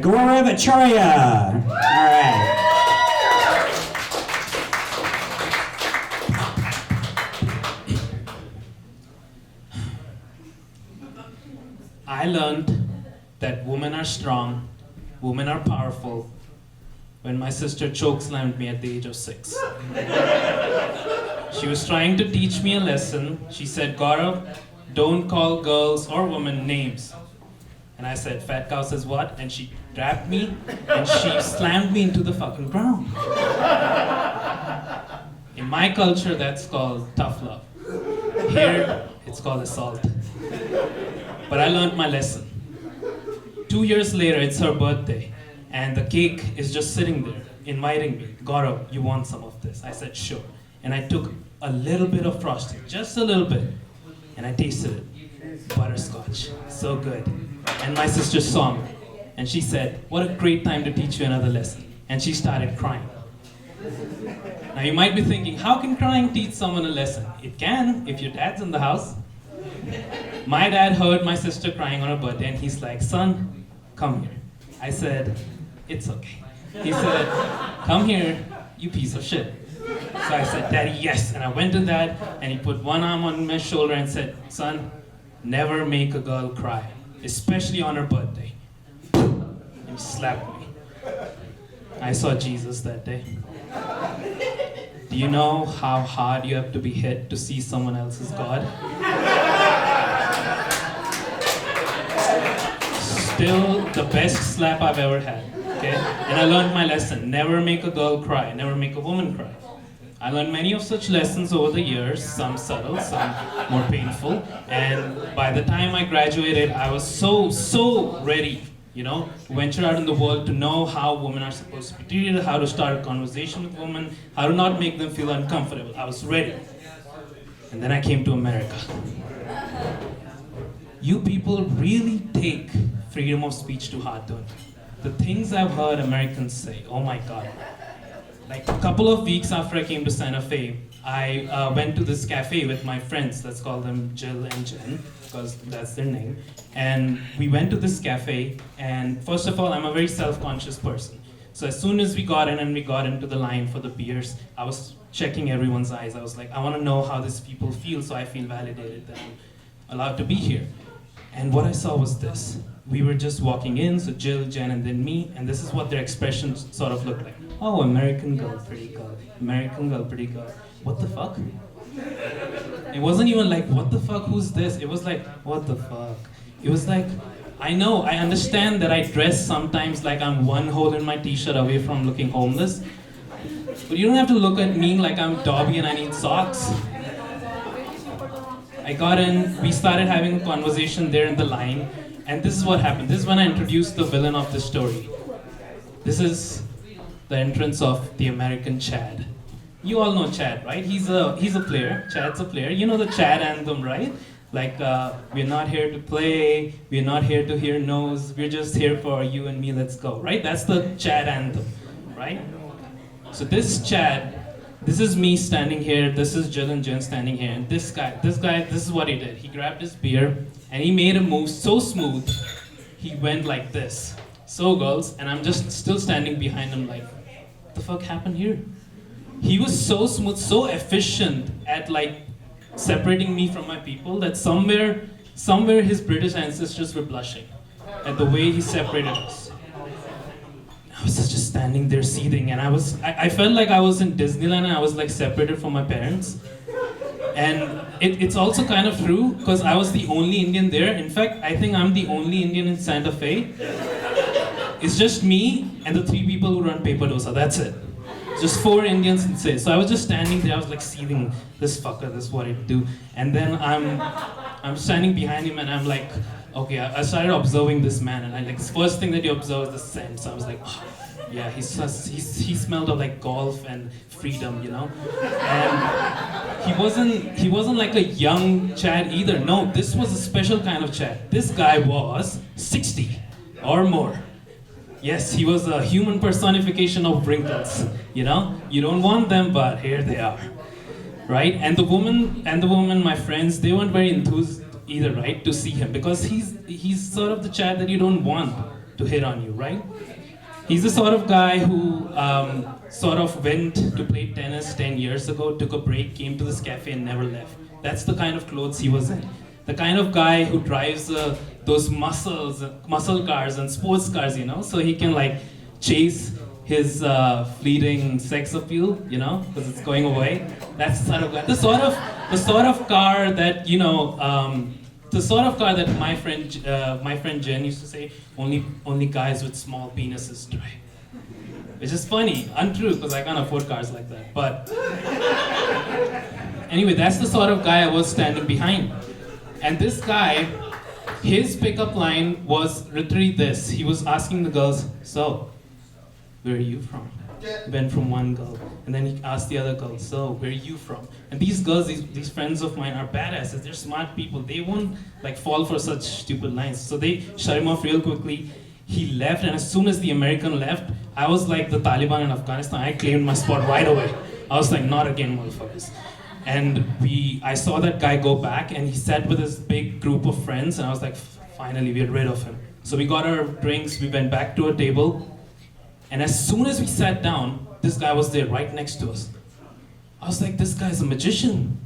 Gaurav Acharya. All right. I learned that women are strong, women are powerful, when my sister chokeslammed me at the age of 6. She was trying to teach me a lesson. She said, Gaurav, don't call girls or women names. And I said, fat cow says what? And she grabbed me and she slammed me into the fucking ground. In my culture, that's called tough love. Here, it's called assault. But I learned my lesson. 2 years later, it's her birthday, and the cake is just sitting there, inviting me. Gaurav, you want some of this? I said, sure. And I took a little bit of frosting, just a little bit, and I tasted it. Butterscotch, so good. And my sister saw me, and she said, what a great time to teach you another lesson. And she started crying. Now you might be thinking, how can crying teach someone a lesson? It can, if your dad's in the house. My dad heard my sister crying on her birthday, and he's like, son, come here. I said, it's okay. He said, come here, you piece of shit. So I said, Daddy, yes. And I went to Dad, and he put one arm on my shoulder and said, son, never make a girl cry, especially on her birthday. And he slapped me. I saw Jesus that day. Do you know how hard you have to be hit to see someone else's God? Still the best slap I've ever had, okay? And I learned my lesson. Never make a girl cry, never make a woman cry. I learned many of such lessons over the years, some subtle, some more painful. And by the time I graduated, I was so ready, to venture out in the world, to know how women are supposed to be treated, how to start a conversation with women, how to not make them feel uncomfortable. I was ready. And then I came to America. You people really take freedom of speech to heart, don't you? The things I've heard Americans say, oh my God. Like a couple of weeks after I came to Santa Fe, I went to this cafe with my friends. Let's call them Jill and Jen, because that's their name. And we went to this cafe, and first of all, I'm a very self-conscious person. So as soon as we got in and we got into the line for the beers, I was checking everyone's eyes. I was like, I want to know how these people feel, so I feel validated that I'm allowed to be here. And what I saw was this. We were just walking in, so Jill, Jen, and then me, and this is what their expressions sort of looked like. Oh, American girl, pretty girl. American girl, pretty girl. What the fuck? It wasn't even like, what the fuck, who's this? It was like, what the fuck? It was like, I know, I understand that I dress sometimes like I'm one hole in my t-shirt away from looking homeless, but you don't have to look at me like I'm Dobby and I need socks. I got in, we started having a conversation there in the line, and this is what happened. This is when I introduced the villain of the story. This is the entrance of the American Chad. You all know Chad, right? He's a player. Chad's a player. You know the Chad anthem, right? Like, we're not here to play, we're not here to hear no's, we're just here for you and me, let's go, right? That's the Chad anthem, right? So this Chad, this is me standing here, this is Jill and Jen standing here, and this guy, this is what he did. He grabbed his beer, and he made a move so smooth, he went like this. So girls, and I'm just still standing behind him like, what the fuck happened here? He was so smooth, so efficient at like separating me from my people that somewhere his British ancestors were blushing at the way he separated us. I was just standing there seething, and I felt like I was in Disneyland and I was like separated from my parents. And it's also kind of true because I was the only Indian there. In fact, I think I'm the only Indian in Santa Fe. It's just me and the 3 people who run Paper Dosa, that's it. Just 4 Indians in say. So I was just standing there, I was like seething, this fucker, this is what he'd do. And then I'm standing behind him and I'm like, okay, I started observing this man, and I like, the first thing that you observe is the scent. So I was like, oh, yeah, he smelled of like golf and freedom, And he wasn't like a young Chad either. No, this was a special kind of Chad. This guy was 60 or more. Yes, he was a human personification of wrinkles, You don't want them, but here they are, right? And the woman, my friends, they weren't very enthused either, right, to see him, because he's sort of the Chad that you don't want to hit on you, right? He's the sort of guy who sort of went to play tennis 10 years ago, took a break, came to this cafe and never left. That's the kind of clothes he was in. The kind of guy who drives those muscle cars and sports cars, you know, so he can like chase his fleeting sex appeal, you know, because it's going away. That's the sort of guy. The sort of car that, you know, the sort of car that my friend Jen used to say, only guys with small penises drive. Which is funny, untrue, because I can't afford cars like that. But anyway, that's the sort of guy I was standing behind. And this guy, his pickup line was literally this. He was asking the girls, so, where are you from? Went from one girl. And then he asked the other girl, so, where are you from? And these girls, these friends of mine are badasses. They're smart people. They won't like fall for such stupid lines. So they shut him off real quickly. He left, and as soon as the American left, I was like the Taliban in Afghanistan. I claimed my spot right away. I was like, not again, motherfuckers. And I saw that guy go back, and he sat with his big group of friends, and I was like, finally, we're rid of him. So we got our drinks, we went back to our table, and as soon as we sat down, this guy was there right next to us. I was like, this guy's a magician.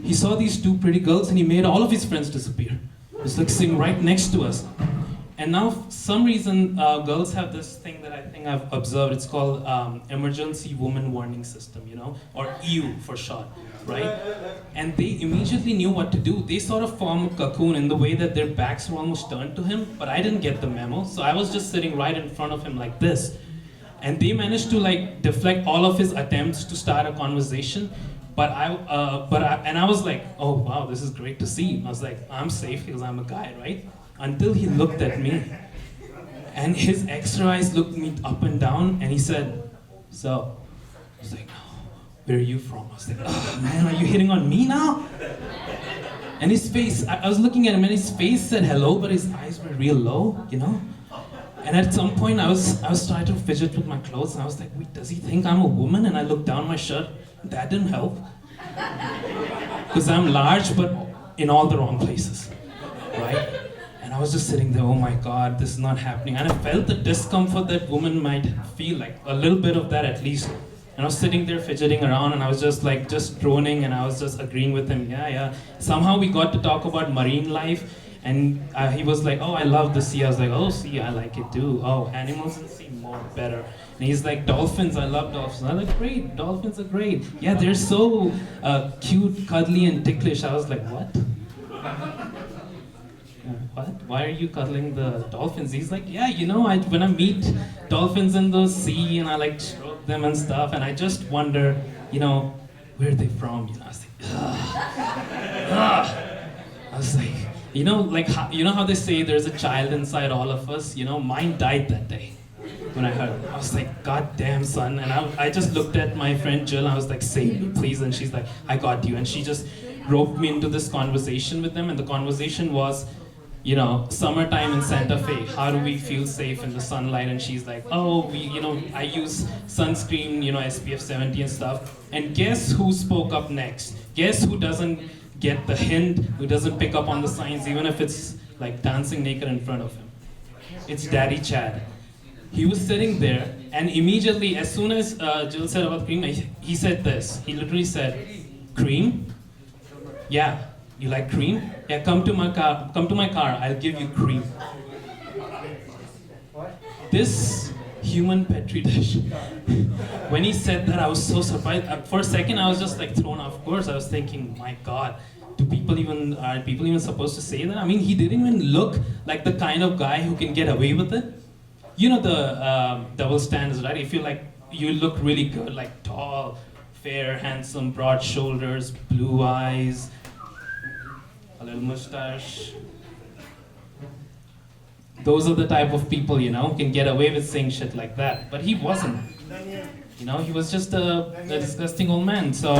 He saw these two pretty girls, and he made all of his friends disappear. He was like sitting right next to us. And now, for some reason, girls have this thing that I think I've observed. It's called Emergency Woman Warning System, you know, or EW for short, right? And they immediately knew what to do. They sort of form a cocoon in the way that their backs were almost turned to him, but I didn't get the memo, so I was just sitting right in front of him like this. And they managed to like deflect all of his attempts to start a conversation. But I was like, oh wow, this is great to see. I was like, I'm safe because I'm a guy, right? Until he looked at me, and his extra eyes looked me up and down, and he said, so, I was like, no, where are you from? I was like, oh man, are you hitting on me now? And his face, I was looking at him, and his face said hello, but his eyes were real low, you know? And at some point, I was starting to fidget with my clothes, and I was like, wait, does he think I'm a woman? And I looked down my shirt, that didn't help. Because I'm large, but in all the wrong places, right? And I was just sitting there, oh my God, this is not happening. And I felt the discomfort that women might feel, like a little bit of that at least. And I was sitting there fidgeting around, and I was just like, just droning, and I was just agreeing with him, yeah. Somehow we got to talk about marine life, and he was like, oh, I love the sea. I was like, oh, sea, I like it too. Oh, animals in the sea, more, better. And he's like, dolphins, I love dolphins. I was like, great, dolphins are great. Yeah, they're so cute, cuddly, and ticklish. I was like, what? What? Why are you cuddling the dolphins? He's like, yeah, you know, when I meet dolphins in the sea and I like stroke them and stuff, and I just wonder, you know, where are they from? You know, I was like, I was like, you know, like, you know how they say there's a child inside all of us? You know, mine died that day when I heard it. I was like, God damn, son. And I just looked at my friend Jill, and I was like, save me, please. And she's like, I got you. And she just roped me into this conversation with them, and the conversation was, you know, summertime in Santa Fe, how do we feel safe in the sunlight? And she's like, oh, you know, I use sunscreen, you know, SPF 70 and stuff. And guess who spoke up next? Guess who doesn't get the hint, who doesn't pick up on the signs, even if it's like dancing naked in front of him? It's Daddy Chad. He was sitting there, and immediately, as soon as Jill said about cream, he said this. He literally said, cream? Yeah. You like cream? Yeah, come to my car, I'll give you cream. This human petri dish. When he said that, I was so surprised. For a second, I was just like thrown off course. I was thinking, my God, are people even supposed to say that? I mean, he didn't even look like the kind of guy who can get away with it. You know the double standards, right? If you look really good, like tall, fair, handsome, broad shoulders, blue eyes, a little mustache. Those are the type of people, you know, can get away with saying shit like that. But he wasn't. You know, he was just a disgusting old man. So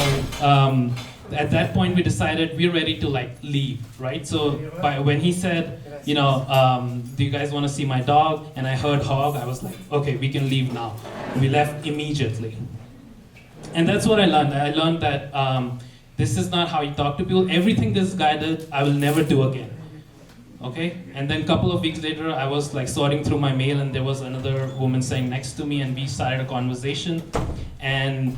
at that point, we decided we're ready to like leave, right? So when he said, you know, do you guys want to see my dog? And I heard hog, I was like, okay, we can leave now. And we left immediately. And that's what I learned. I learned that this is not how you talk to people. Everything this guy did, I will never do again. Okay, and then a couple of weeks later, I was like sorting through my mail, and there was another woman sitting next to me, and we started a conversation. And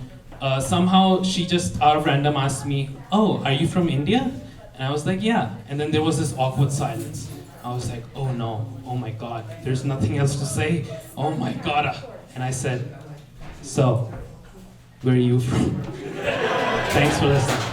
somehow she just out of random asked me, "Oh, are you from India?" And I was like, "Yeah." And then there was this awkward silence. I was like, "Oh no, oh my God, there's nothing else to say. Oh my God." And I said, "So, where are you from?" Thanks for listening.